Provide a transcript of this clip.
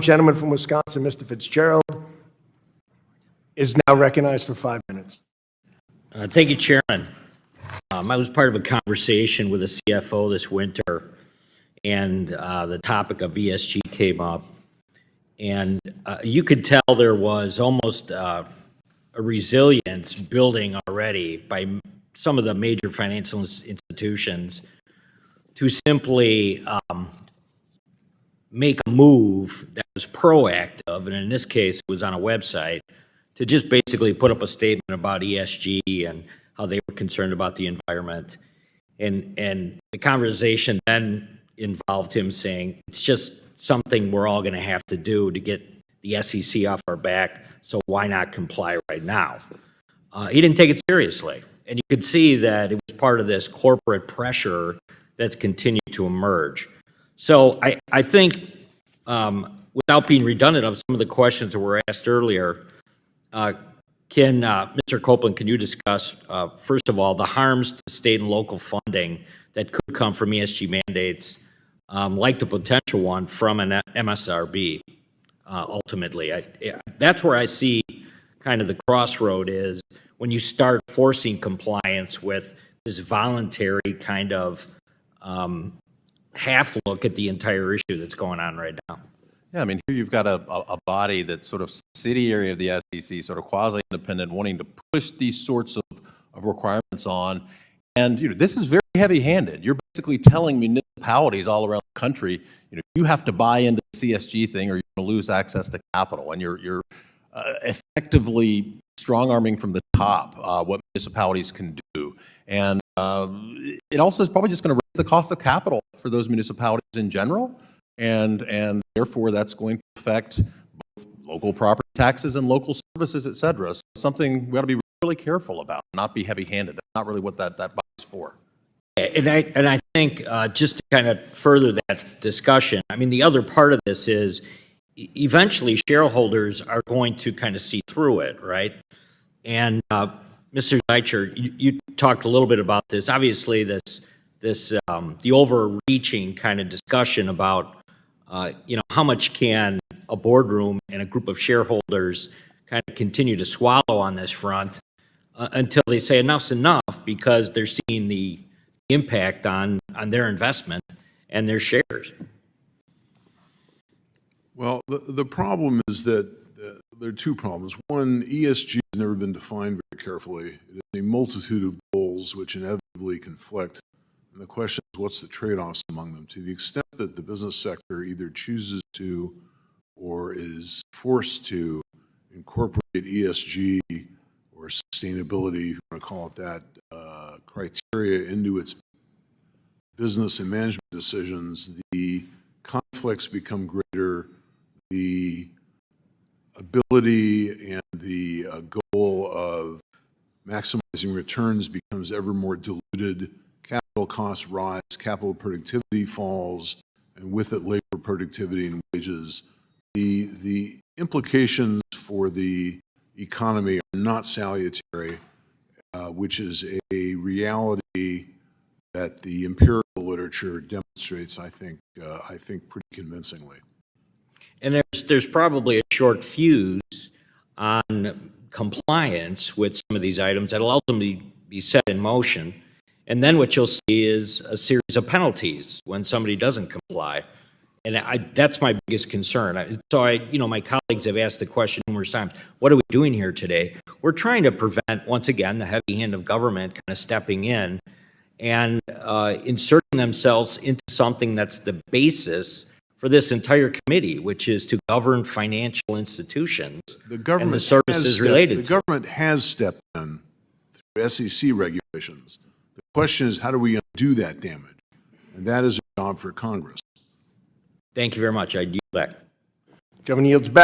Gentleman from Wisconsin, Mr. Fitzgerald, is now recognized for 5 minutes. Thank you, Chairman. I was part of a conversation with a CFO this winter, and the topic of ESG came up. And you could tell there was almost a resilience building already by some of the major financial institutions to simply make a move that was proactive, and in this case, it was on a website, to just basically put up a statement about ESG and how they were concerned about the environment. And the conversation then involved him saying, it's just something we're all going to have to do to get the SEC off our back, so why not comply right now? He didn't take it seriously. And you could see that it was part of this corporate pressure that's continued to emerge. So I think, without being redundant of some of the questions that were asked earlier, Mr. Copeland, can you discuss, first of all, the harms to state and local funding that could come from ESG mandates, like the potential one from an MSRB, ultimately? That's where I see kind of the crossroad is when you start forcing compliance with this voluntary kind of half look at the entire issue that's going on right now. Yeah, I mean, here you've got a body that's sort of subsidiary of the SEC, sort of quasi-independent, wanting to push these sorts of requirements on. And, this is very heavy-handed. You're basically telling municipalities all around the country, you have to buy into the CSG thing or you're going to lose access to capital. And you're effectively strong-arming from the top what municipalities can do. And it also is probably just going to raise the cost of capital for those municipalities in general. And therefore, that's going to affect both local property taxes and local services, et cetera. So something we ought to be really careful about, not be heavy-handed. That's not really what that body's for. And I think just to kind of further that discussion, I mean, the other part of this is eventually shareholders are going to kind of see through it, right? And Mr. Zeitcher, you talked a little bit about this. Obviously, the overreaching kind of discussion about how much can a boardroom and a group of shareholders kind of continue to swallow on this front until they say enough's enough because they're seeing the impact on their investment and their shares. Well, the problem is that there are two problems. One, ESG has never been defined very carefully. It is a multitude of goals which inevitably conflict. And the question is, what's the trade-offs among them? To the extent that the business sector either chooses to or is forced to incorporate ESG or sustainability, if you want to call it that, criteria into its business and management decisions, the conflicts become greater, the ability and the goal of maximizing returns becomes ever more diluted. Capital costs rise, capital productivity falls, and with it labor productivity and wages. The implications for the economy are not salutary, which is a reality that the empirical literature demonstrates, I think pretty convincingly. And there's probably a short fuse on compliance with some of these items that'll ultimately be set in motion. And then what you'll see is a series of penalties when somebody doesn't comply. And that's my biggest concern. So my colleagues have asked the question numerous times, what are we doing here today? We're trying to prevent, once again, the heavy hand of government kind of stepping in and inserting themselves into something that's the basis for this entire committee, which is to govern financial institutions and the services related to it. The government has stepped in through SEC regulations. The question is, how do we undo that damage? And that is a job for Congress. Thank you very much. I yield back. Gentleman yields back.